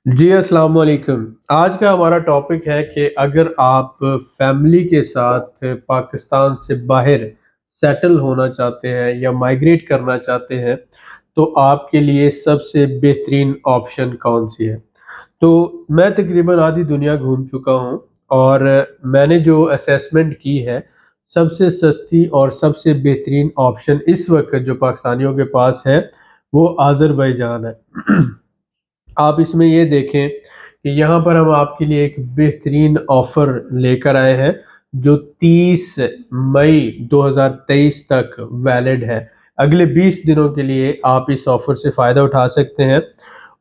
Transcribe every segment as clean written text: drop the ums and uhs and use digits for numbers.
जी, अस्सलाम वालेकुम। आज का हमारा टॉपिक है कि अगर आप फैमिली के साथ पाकिस्तान से बाहर सेटल होना चाहते हैं या माइग्रेट करना चाहते हैं, तो आपके लिए सबसे बेहतरीन ऑप्शन कौन-सी है? तो मैं तकरीबन आधी दुनिया घूम चुका हूँ और मैंने जो असेसमेंट की है, सबसे सस्ती और सबसे बेहतरीन ऑप्शन इस वक़्त जो पाकिस्तानियों के पास है, वो अज़रबैजान है। आप इसमें ये देखें कि यहाँ पर हम आपके लिए एक बेहतरीन ऑफ़र लेकर आए हैं, जो 30 मई 2023 तक वैलिड है। अगले 20 दिनों के लिए आप इस ऑफ़र से फ़ायदा उठा सकते हैं।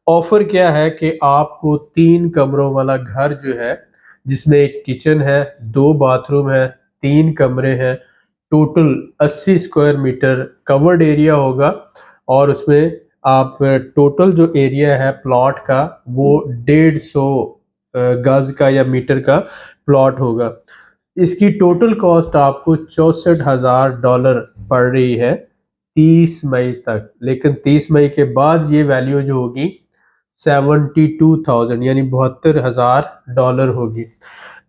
ऑफ़र क्या है कि आपको 3 कमरों वाला घर जो है, जिसमें 1 किचन है, 2 बाथरूम है, 3 कमरे हैं, total 80 square meter covered area होगा और उसमें आप टोटल जो एरिया है प्लॉट का वो 150 गज़ का या मीटर का प्लॉट होगा। इसकी टोटल कॉस्ट आपको $64,000 पड़ रही है 30 मई तक, लेकिन 30 मई के बाद ये वैल्यू जो होगी 72,000 यानी $72,000 होगी।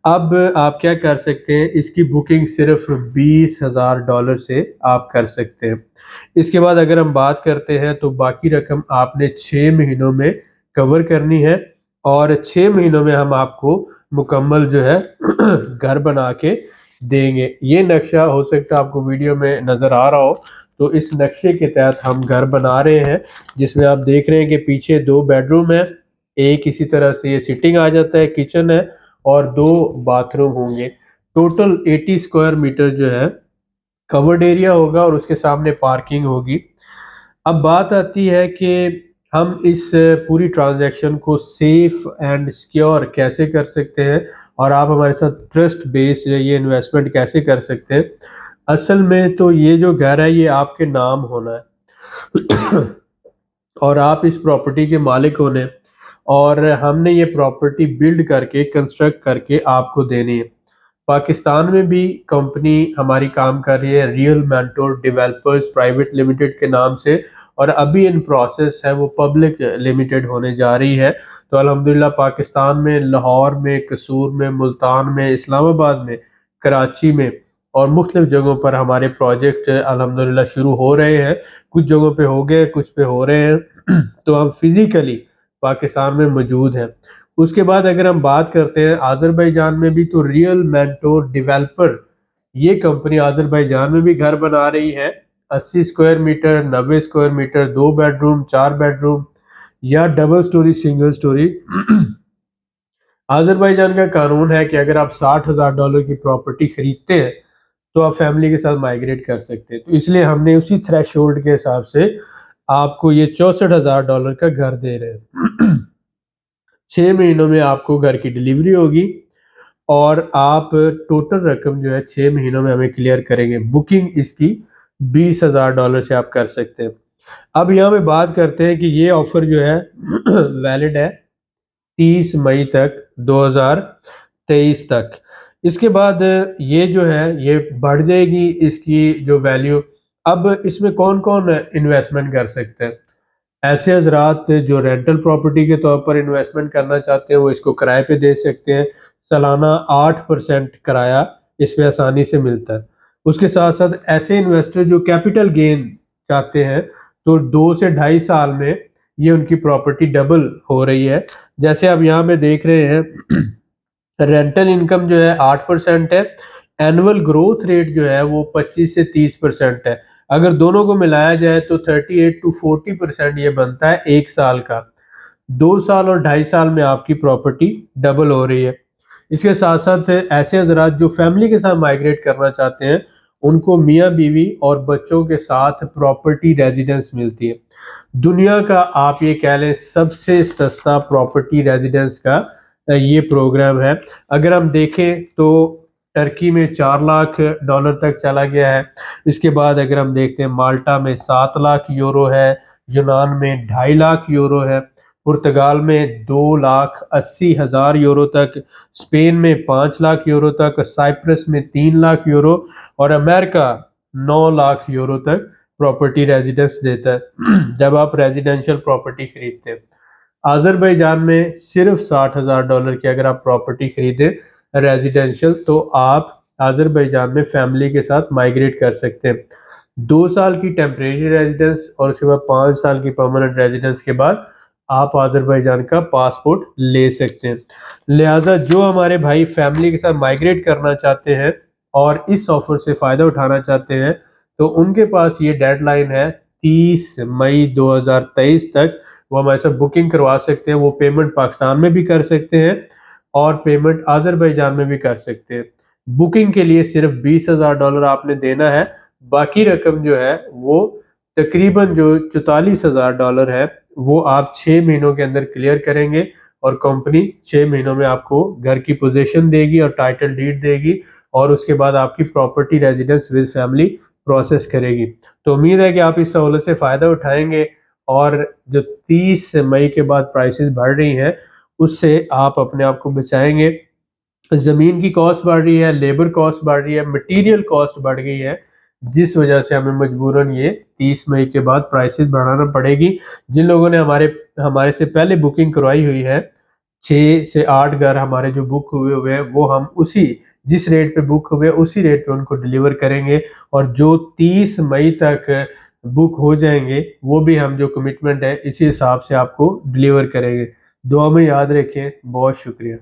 अब आप क्या कर सकते हैं, इसकी बुकिंग सिर्फ $20,000 से आप कर सकते हैं। इसके बाद अगर हम बात करते हैं तो बाकी रकम आपने 6 महीनों में कवर करनी है और 6 महीनों में हम आपको मुकम्मल जो है घर बना के देंगे। ये नक्शा हो सकता है आपको वीडियो में नज़र आ रहा हो, तो इस नक्शे के तहत हम घर बना रहे हैं, जिसमें आप देख रहे हैं कि पीछे 2 बेडरूम है, एक इसी तरह से ये सिटिंग आ जाता है, किचन है और 2 बाथरूम होंगे। टोटल 80 स्क्वायर मीटर जो है कवर्ड एरिया होगा और उसके सामने पार्किंग होगी। अब बात आती है कि हम इस पूरी ट्रांज़ैक्शन को सेफ़ एंड सिक्योर कैसे कर सकते हैं और आप हमारे साथ ट्रस्ट बेस्ड ये इन्वेस्टमेंट कैसे कर सकते हैं। असल में तो ये जो घर है ये आपके नाम होना है और आप इस प्रॉपर्टी के मालिक होने और हमने ये प्रॉपर्टी बिल्ड करके कंस्ट्रक्ट करके आपको देनी है। पाकिस्तान में भी कंपनी हमारी काम कर रही है real mentor developers private limited के नाम से और अभी इन प्रोसेस है वो पब्लिक लिमिटेड होने जा रही है। तो अल्हम्दुलिल्लाह पाकिस्तान में लाहौर में, कसूर में, मुल्तान में, इस्लामाबाद में, कराची में और मुख्तलिफ जगहों पर हमारे प्रोजेक्ट अल्हम्दुलिल्लाह शुरू हो रहे हैं। कुछ जगहों पे हो गए, कुछ पे हो रहे हैं। तो हम फिज़िकली पाकिस्तान में मौजूद हैं। उसके बाद अगर हम बात करते हैं अज़रबैजान में भी तो रियल मेंटोर डेवलपर ये कंपनी अज़रबैजान में भी घर बना रही है। 80 square meter, 90 square meter, 2 bedroom, 4 bedroom या double story, single story. Azerbaijan का कानून है कि अगर आप $60,000 की प्रॉपर्टी खरीदते हैं, तो आप फैमिली के साथ माइग्रेट कर सकते हैं। तो इसलिए हमने उसी थ्रेशोल्ड के हिसाब से आपको ये $64,000 का घर दे रहे हैं। 6 महीनों में आपको घर की डिलीवरी होगी और आप टोटल रकम जो है 6 महीनों में हमें क्लियर करेंगे। बुकिंग इसकी $20,000 से आप कर सकते हैं। अब यहाँ पे बात करते हैं कि ये ऑफ़र जो है वैलिड है 30 मई तक 2023 तक। इसके बाद ये जो है ये बढ़ जाएगी इसकी जो वैल्यू। अब इसमें कौन-कौन इन्वेस्टमेंट कर सकते हैं? ऐसे हज़रात जो रेंटल प्रॉपर्टी के तौर पर इन्वेस्टमेंट करना चाहते हैं, वो इसको किराए पे दे सकते हैं। सालाना 8% किराया इसमें आसानी से मिलता है। उसके साथ-साथ ऐसे इन्वेस्टर जो कैपिटल गेन चाहते हैं, तो 2 से ढाई साल में ये उनकी प्रॉपर्टी डबल हो रही है। जैसे आप यहाँ पे देख रहे हैं रेंटल इनकम जो है 8% है, एनुअल ग्रोथ रेट जो है वो 25 से 30% है। अगर दोनों को मिलाया जाए तो 38 टू 40% ये बनता है 1 साल का। 2 साल और ढाई साल में आपकी प्रॉपर्टी डबल हो रही है। इसके साथ-साथ ऐसे हज़रात जो फैमिली के साथ माइग्रेट करना चाहते हैं, उनको मियाँ-बीवी और बच्चों के साथ प्रॉपर्टी रेज़िडेंस मिलती है। दुनिया का आप ये कह लें सबसे सस्ता प्रॉपर्टी रेज़िडेंस का ये प्रोग्राम है। अगर हम देखें तो टर्की में $4 लाख तक चला गया है। इसके बाद अगर हम देखते हैं माल्टा में 7 लाख यूरो है, यूनान में 2.5 लाख यूरो है, पुर्तगाल में 2,80,000 यूरो तक, स्पेन में 5 लाख यूरो तक, साइप्रस में 3 लाख यूरो और अमेरिका 9 लाख यूरो तक प्रॉपर्टी रेज़िडेंस देता है जब आप रेज़िडेंशियल प्रॉपर्टी खरीदते हैं। अज़रबैजान में सिर्फ $60,000 की अगर आप प्रॉपर्टी खरीदें रेजिडेंशियल, तो आप अज़रबैजान में फैमिली के साथ माइग्रेट कर सकते हैं। 2 साल की टेम्परेरी रेजिडेंस और उसके बाद 5 साल की परमानेंट रेजिडेंस के बाद आप अज़रबैजान का पासपोर्ट ले सकते हैं। लिहाजा जो हमारे भाई फैमिली के साथ माइग्रेट करना चाहते हैं और इस ऑफ़र से फ़ायदा उठाना चाहते हैं, तो उनके पास ये डेडलाइन है 30 मई 2023 तक। वो हमारे साथ बुकिंग करवा सकते हैं। वो पेमेंट पाकिस्तान में भी कर सकते हैं और पेमेंट अज़रबैजान में भी कर सकते हैं। बुकिंग के लिए सिर्फ $20,000 आपने देना है। बाकी रकम जो है वो तकरीबन जो $44,000 है, वो आप 6 महीनों के अंदर क्लियर करेंगे और कंपनी 6 महीनों में आपको घर की पोज़ीशन देगी और टाइटल डीड देगी और उसके बाद आपकी property residence with family process करेगी। तो उम्मीद है कि आप इस सहूलत से फ़ायदा उठाएँगे और जो 30 मई के बाद प्राइसेज़ बढ़ रही हैं, उससे आप अपने आप को बचाएँगे। ज़मीन की कॉस्ट बढ़ रही है, लेबर कॉस्ट बढ़ रही है, मटीरियल कॉस्ट बढ़ गई है, जिस वजह से हमें मजबूरन ये 30 मई के बाद प्राइसेज़ बढ़ाना पड़ेगी। जिन लोगों ने हमारे हमारे से पहले बुकिंग करवाई हुई है, 6 से 8 घर हमारे जो बुक हुए हैं, वो हम उसी जिस रेट पे बुक हुए, उसी रेट पे उनको डिलीवर करेंगे और जो 30 मई तक बुक हो जाएँगे, वो भी हम जो कमिटमेंट है, इसी हिसाब से आपको डिलीवर करेंगे। दुआ में याद रखें। बहुत शुक्रिया।